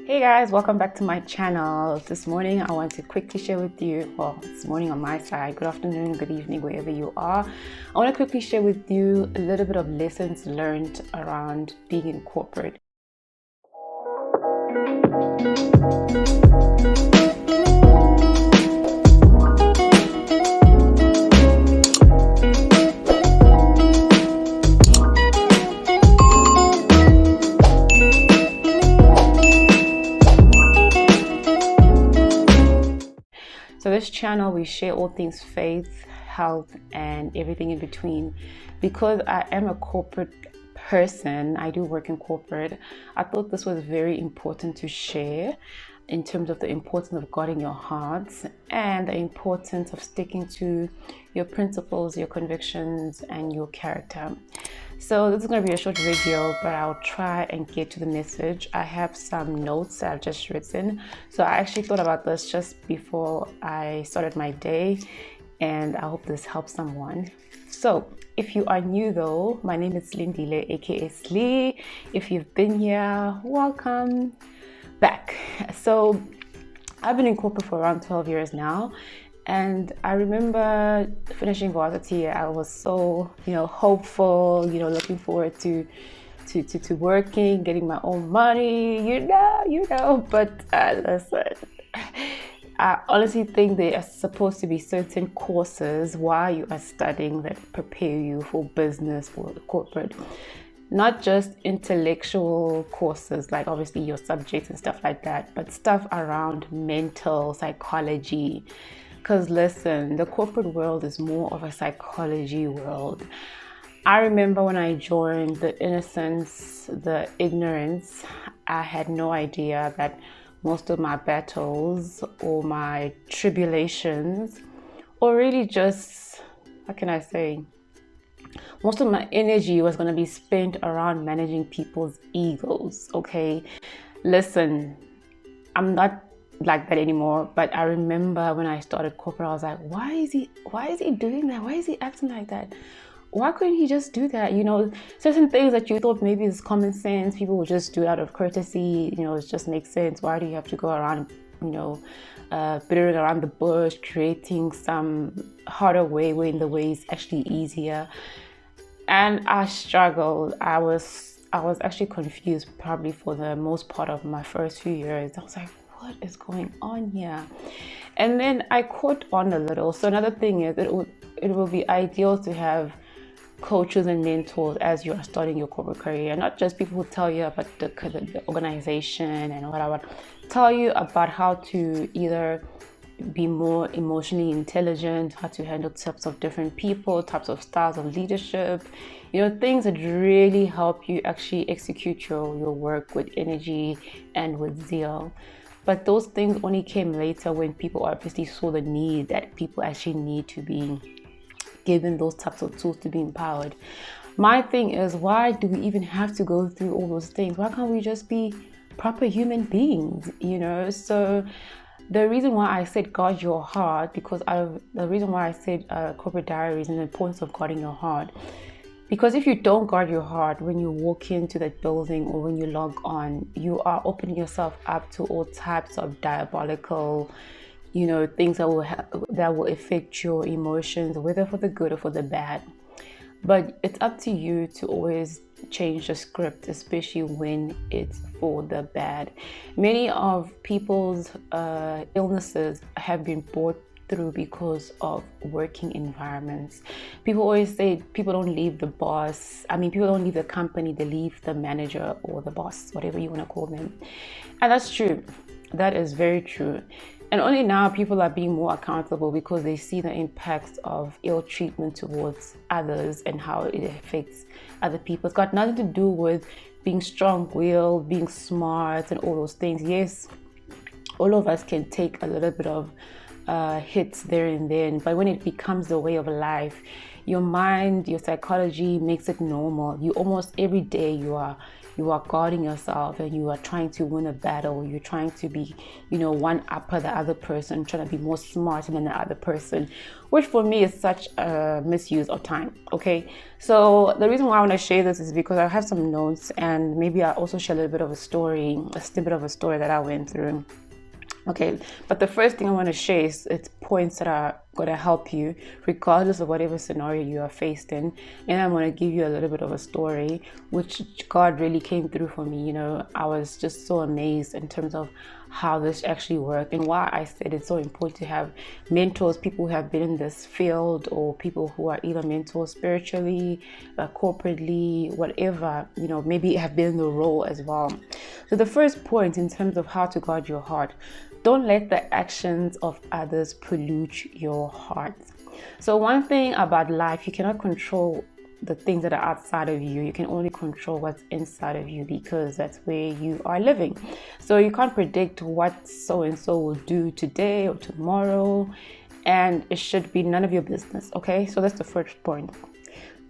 Hey guys, welcome back to my channel. This morning I want to quickly share with you, well, it's morning on my side, good afternoon, good evening, wherever you are. I want to quickly share with you a little bit of lessons learned around being in corporate. So this channel, we share all things faith, health, and everything in between. Because I am a corporate person, I do work in corporate, I thought this was very important to share in terms of the importance of guarding your hearts and the importance of sticking to your principles, your convictions, and your character. So this is going to be a short video, but I'll try and get to the message. I have some notes that I've just written. So I actually thought about this just before I started my day, and I hope this helps someone. So if you are new though, my name is Lindile, aka Slee. If you've been here, welcome back. So I've been in corporate for around 12 years now. And I remember finishing varsity, I was so, hopeful, looking forward to working, getting my own money, but listen, I honestly think there are supposed to be certain courses while you are studying that prepare you for business, for corporate. Not just intellectual courses, like obviously your subjects and stuff like that, but stuff around mental psychology. Because listen, the corporate world is more of a psychology world. I remember when I joined, the innocence, the ignorance, I had no idea that most of my battles or my tribulations, or really just, what can I say? Most of my energy was going to be spent around managing people's egos, okay? Listen, I'm not like that anymore, but I remember when I started corporate, I was like, why is he doing that? Why is he acting like that? Why couldn't he just do that? Certain things that you thought maybe is common sense, people would just do it out of courtesy, it just makes sense. Why do you have to go around, bittering around the bush, creating some harder way when the way is actually easier? And I struggled. I was actually confused probably for the most part of my first few years. I was like, what is going on here? And then I caught on a little. So another thing is it will be ideal to have coaches and mentors as you are starting your corporate career, not just people who tell you about the organization and whatever, tell you about how to either be more emotionally intelligent, how to handle types of different people, types of styles of leadership, things that really help you actually execute your work with energy and with zeal. But those things only came later when people obviously saw the need that people actually need to be given those types of tools to be empowered. My thing is, why do we even have to go through all those things? Why can't we just be proper human beings, So the reason why I said guard your heart, the reason why I said corporate diaries and the importance of guarding your heart, because if you don't guard your heart when you walk into that building or when you log on, you are opening yourself up to all types of diabolical, things that will affect your emotions, whether for the good or for the bad. But it's up to you to always change the script, especially when it's for the bad. Many of people's illnesses have been brought through because of working environments. People always say people don't leave the boss. People don't leave the company, they leave the manager or the boss, whatever you want to call them. And that's true. That is very true. And only now people are being more accountable because they see the impacts of ill treatment towards others and how it affects other people. It's got nothing to do with being strong-willed, being smart, and all those things. Yes, all of us can take a little bit of hits there and then, but when it becomes the way of life, your mind, your psychology makes it normal. You almost every day you are you are guarding yourself and you are trying to win a battle. You're trying to be, one upper the other person, trying to be more smarter than the other person, which for me is such a misuse of time. Okay, so the reason why I want to share this is because I have some notes, and maybe I also share a little bit of a snippet of a story that I went through. Okay, but the first thing I want to share is it's points that are going to help you regardless of whatever scenario you are faced in. And I'm going to give you a little bit of a story which God really came through for me. I was just so amazed in terms of how this actually worked, and why I said it's so important to have mentors, people who have been in this field, or people who are either mentors spiritually, corporately, whatever, maybe have been in the role as well. So the first point in terms of how to guard your heart: don't let the actions of others pollute your heart. So one thing about life, you cannot control the things that are outside of you. You can only control what's inside of you, because that's where you are living. So you can't predict what so and so will do today or tomorrow, and it should be none of your business. Okay, so that's the first point.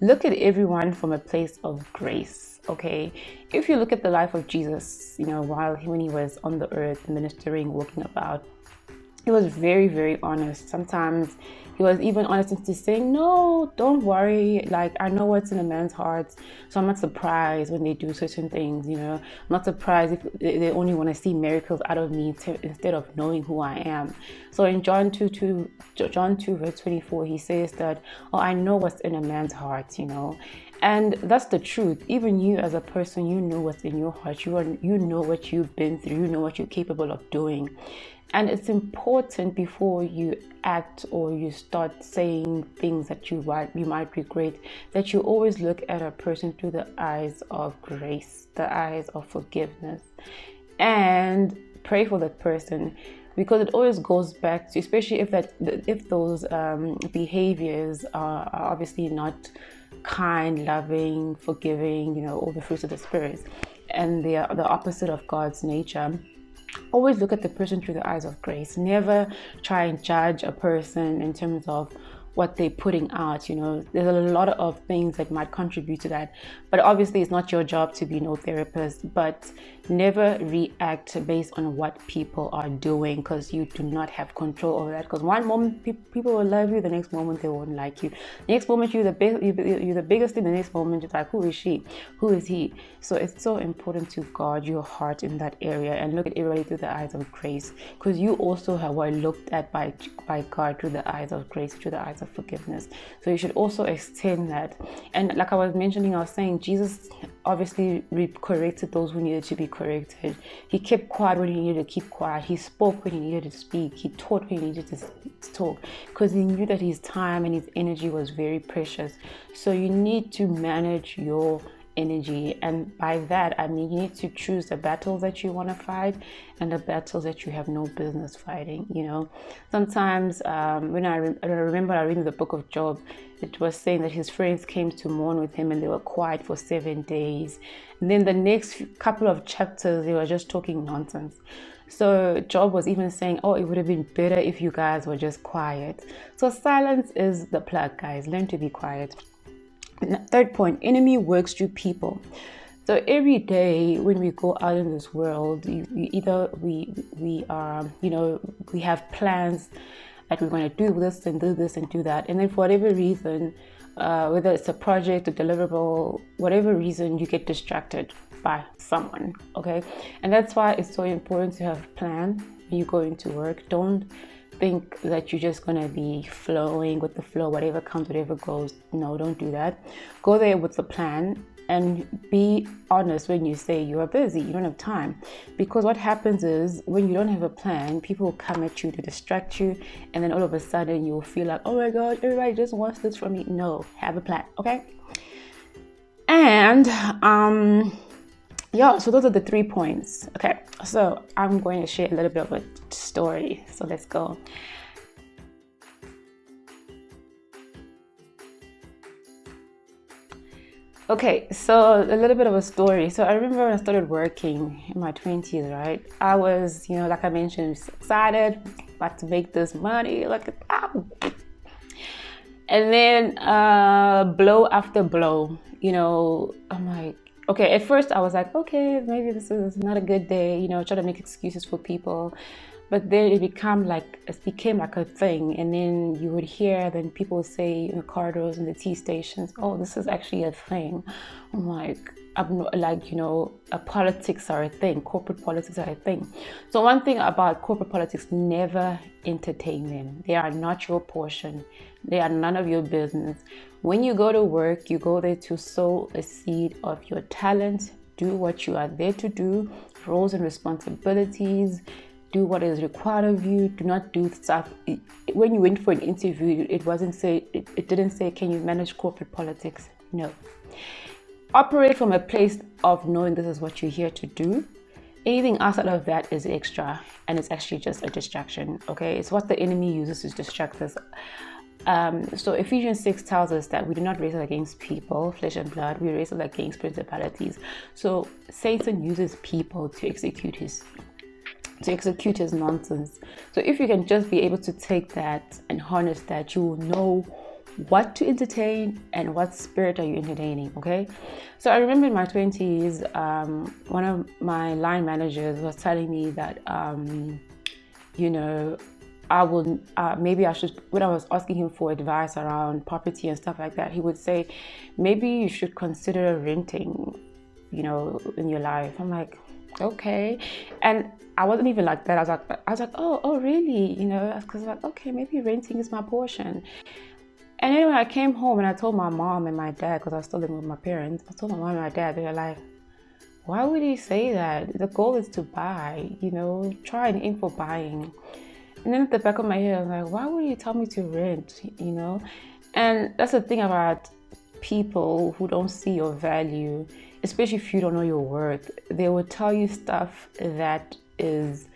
Look at everyone from a place of grace. Okay, if you look at the life of Jesus, when he was on the earth ministering, walking about, he was very, very honest. Sometimes he was even honest into saying, no, don't worry. Like, I know what's in a man's heart, so I'm not surprised when they do certain things. I'm not surprised if they only want to see miracles out of me instead of knowing who I am. So in John 2 verse 24, he says that, oh, I know what's in a man's heart, And that's the truth. Even you as a person, you know what's in your heart. You know what you've been through. You know what you're capable of doing. And it's important before you act or you start saying things that you might regret, that you always look at a person through the eyes of grace, the eyes of forgiveness, and pray for that person. Because it always goes back to, especially if those behaviors are obviously not kind, loving, forgiving, all the fruits of the Spirit, and they are the opposite of God's nature. Always look at the person through the eyes of grace. Never try and judge a person in terms of what they're putting out. There's a lot of things that might contribute to that, but obviously it's not your job to be no therapist. But never react based on what people are doing, because you do not have control over that. Because one moment people will love you, the next moment they won't like you. The next moment you're the biggest thing, the next moment you're like, who is she, who is he? So it's so important to guard your heart in that area and look at everybody through the eyes of grace, because you also were looked at by God through the eyes of grace, through the eyes of forgiveness. So you should also extend that. And like I was mentioning, I was saying Jesus obviously corrected those who needed to be corrected. He kept quiet when he needed to keep quiet. He spoke when he needed to speak. He taught when he needed to talk, because he knew that his time and his energy was very precious. So you need to manage your energy, and by that I mean you need to choose the battles that you want to fight and the battles that you have no business fighting. Sometimes when I remember I read the book of Job, it was saying that his friends came to mourn with him and they were quiet for 7 days, and then the next couple of chapters they were just talking nonsense. So Job was even saying, oh, it would have been better if you guys were just quiet. So silence is the plug, guys. Learn to be quiet. Third point, enemy works through people. So every day when we go out in this world, we have plans that we're going to do this and do this and do that, and then for whatever reason, whether it's a project, a deliverable, whatever reason, you get distracted by someone. Okay, and that's why it's so important to have a plan when you go into work. Don't think that you're just going to be flowing with the flow, whatever comes, whatever goes. No, don't do that. Go there with the plan, and be honest when you say you are busy, you don't have time. Because what happens is when you don't have a plan, people will come at you to distract you, and then all of a sudden you'll feel like, oh my God, everybody just wants this from me. No, have a plan. Okay. And so those are the 3 points. Okay, so I'm going to share a little bit of a story. So let's go. Okay, so a little bit of a story. So I remember when I started working in my 20s, right? I was, like I mentioned, excited, about to make this money. And then blow after blow, I'm like, okay, at first I was like, okay, maybe this is not a good day, try to make excuses for people. But then it became like a thing. And then you would hear, then people would say in the corridors and the tea stations, oh, this is actually a thing. I'm like, I'm not, like, politics are a thing, corporate politics are a thing. So one thing about corporate politics, never entertain them. They are not your portion. They are none of your business. When you go to work, you go there to sow a seed of your talent, do what you are there to do, roles and responsibilities, do what is required of you. Do not do stuff. When you went for an interview, it didn't say, can you manage corporate politics? No. Operate from a place of knowing this is what you're here to do. Anything outside of that is extra, and it's actually just a distraction. Okay, it's what the enemy uses to distract us. So Ephesians 6 tells us that we do not wrestle against people, flesh and blood. We wrestle against principalities. So Satan uses people to execute his nonsense. So if you can just be able to take that and harness that, you will know what to entertain and what spirit are you entertaining. Okay, so I remember in my 20s, one of my line managers was telling me that I will maybe I should, when I was asking him for advice around property and stuff like that, he would say maybe you should consider renting in your life. I'm like, okay. And I wasn't even like that. I was like, oh really, because like, okay, maybe renting is my portion. And then when I came home and I told my mom and my dad, because I was still living with my parents, I told my mom and my dad, they were like, why would he say that? The goal is to buy, try and aim for buying. And then at the back of my head, I was like, why would he tell me to rent, And that's the thing about people who don't see your value, especially if you don't know your worth. They will tell you stuff that is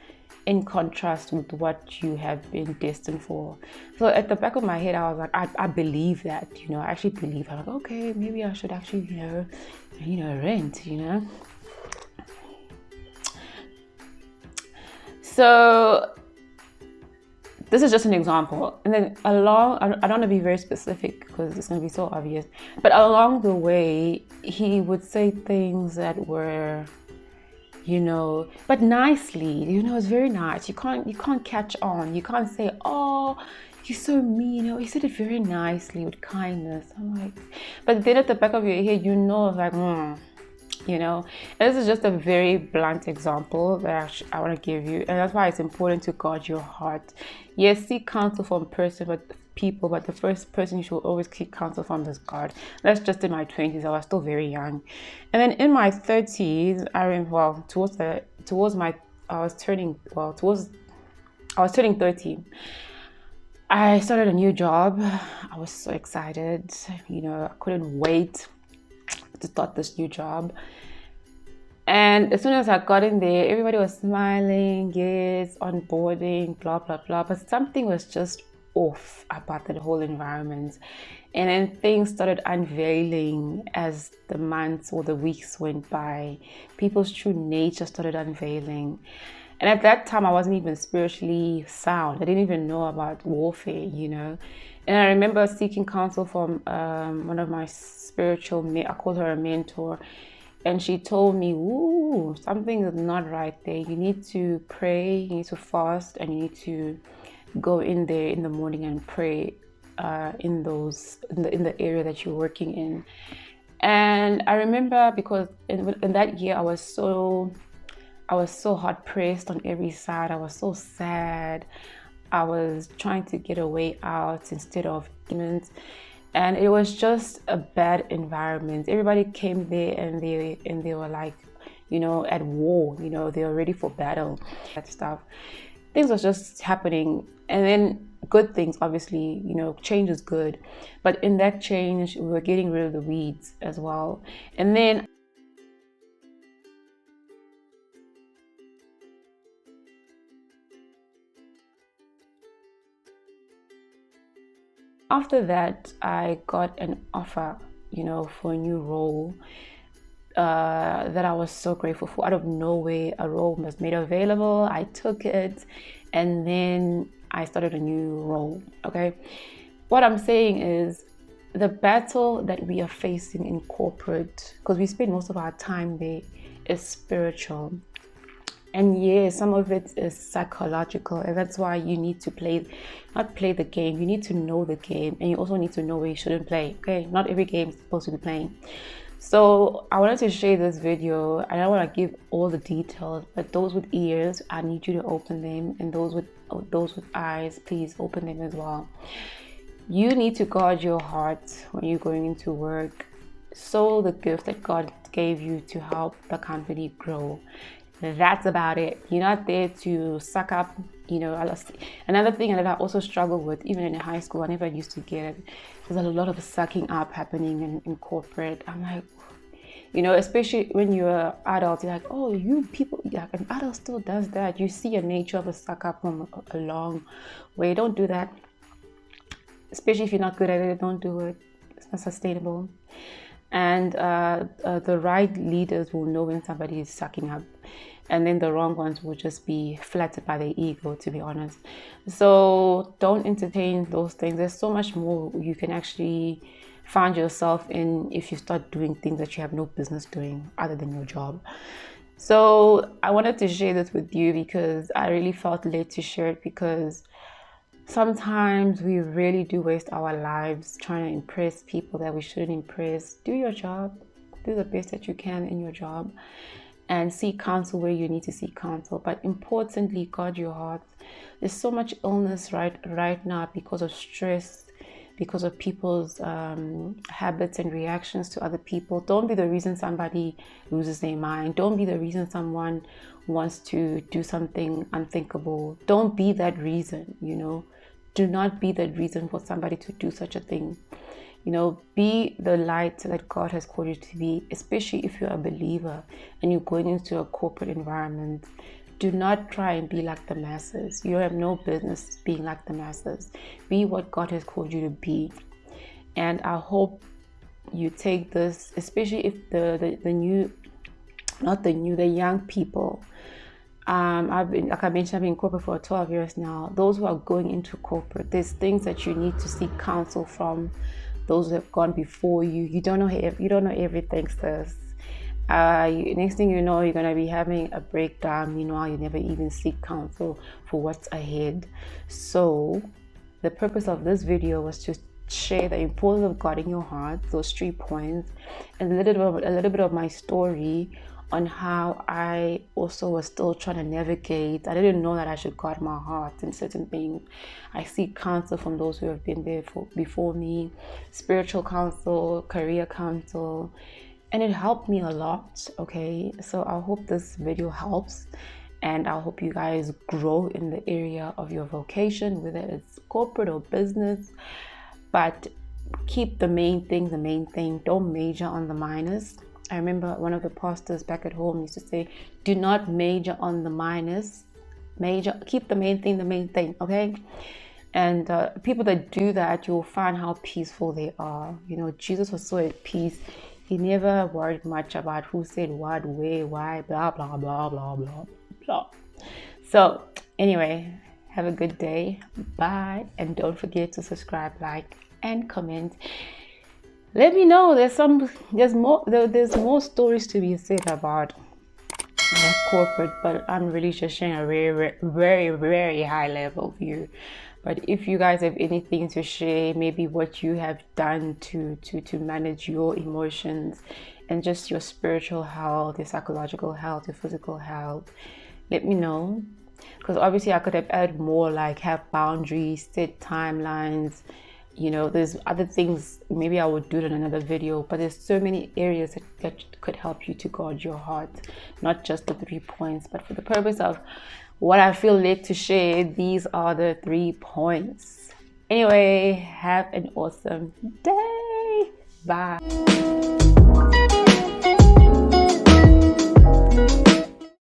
in contrast with what you have been destined for. So at the back of my head, I was like, I believe that, I actually believe. I'm like, okay, maybe I should actually, rent, So this is just an example. And then I don't want to be very specific because it's going to be so obvious, but along the way, he would say things that were, but nicely, it's very nice. You can't catch on. You can't say, oh, you're so mean. He said it very nicely with kindness. I'm like, but then at the back of your head, like, and this is just a very blunt example that I want to give you, and that's why it's important to guard your heart. Yes, seek counsel from people, but the first person you should always keep counsel from is God. That's just in my 20s. I was still very young, and then in my 30s, I was turning 30. I started a new job. I was so excited. I couldn't wait to start this new job. And as soon as I got in there, everybody was smiling, yes, onboarding, blah, blah, blah. But something was just off about that whole environment. And then things started unveiling as the months or the weeks went by. People's true nature started unveiling. And at that time, I wasn't even spiritually sound. I didn't even know about warfare, And I remember seeking counsel from one of my I called her a mentor. And she told me, ooh, something is not right there. You need to pray, you need to fast, and you need to go in there in the morning and pray in the area that you're working in. And I remember because in that year I was so hard pressed on every side. I was so sad. I was trying to get a way out instead of demons. And it was just a bad environment. Everybody came there and they were like, at war, they were ready for battle, that stuff. Things was just happening. And then good things, obviously, change is good. But in that change, we were getting rid of the weeds as well. And then after that, I got an offer, for a new role that I was so grateful for. Out of nowhere, a role was made available. I took it, and then I started a new role. Okay, what I'm saying is, the battle that we are facing in corporate, because we spend most of our time there, is spiritual. And yeah, some of it is psychological, and that's why you need to not play the game, you need to know the game, and you also need to know where you shouldn't play. Okay, not every game is supposed to be playing. So I wanted to share this video. I don't want to give all the details, but those with ears, I need you to open them, and those with eyes, please open them as well. You need to guard your heart when you're going into work. Sow the gift that God gave you to help the company grow. That's about it. You're not there to suck up, Another thing that I also struggle with, even in high school, I never used to get it. There's a lot of sucking up happening in corporate. I'm like, especially when you're adult, you're like, oh, you people, like an adult still does that. You see a nature of a suck up from a long way. Don't do that. Especially if you're not good at it, don't do it. It's not sustainable. And the right leaders will know when somebody is sucking up, and then the wrong ones will just be flattered by their ego, to be honest. So don't entertain those things. There's so much more you can actually find yourself in if you start doing things that you have no business doing other than your job. So I wanted to share this with you because I really felt led to share it, because sometimes we really do waste our lives trying to impress people that we shouldn't impress. Do your job. Do the best that you can in your job, and seek counsel where you need to seek counsel. But importantly, guard your heart. There's so much illness right now because of stress, because of people's habits and reactions to other people. Don't be the reason somebody loses their mind. Don't be the reason someone wants to do something unthinkable. Don't be that reason, Do not be that reason for somebody to do such a thing. Be the light that God has called you to be, especially if you're a believer and you're going into a corporate environment. Do not try and be like the masses. You have no business being like the masses. Be what God has called you to be. And I hope you take this, especially if the young people. I've been in corporate for 12 years now. Those who are going into corporate, there's things that you need to seek counsel from those who have gone before you. You don't know everything, sis. Next thing you know, you're gonna be having a breakdown. Meanwhile, you never even seek counsel for what's ahead. So, the purpose of this video was to share the importance of guarding your heart, those 3 points, and a little bit of my story on how I also was still trying to navigate. I didn't know that I should guard my heart in certain things. I seek counsel from those who have been there before me, spiritual counsel, career counsel, and it helped me a lot. Okay, so I hope this video helps, and I hope you guys grow in the area of your vocation, whether it's corporate or business. But keep the main thing. Don't major on the minors. I remember one of the pastors back at home used to say, do not major on the minors. Keep the main thing, okay? And people that do that, you'll find how peaceful they are. Jesus was so at peace. He never worried much about who said what, where, why, blah, blah, blah, blah, blah, blah. So anyway, have a good day. Bye. And don't forget to subscribe, like, and comment. Let me know. There's more stories to be said about corporate, but I'm really just sharing a very, very, very high level view. But if you guys have anything to share, maybe what you have done to manage your emotions and just your spiritual health, your psychological health, your physical health, let me know. Because obviously I could have added more, like have boundaries, set timelines. There's other things, maybe I would do it in another video, but there's so many areas that could help you to guard your heart, not just the 3 points, but for the purpose of what I feel led to share, these are the 3 points. Anyway, have an awesome day. Bye.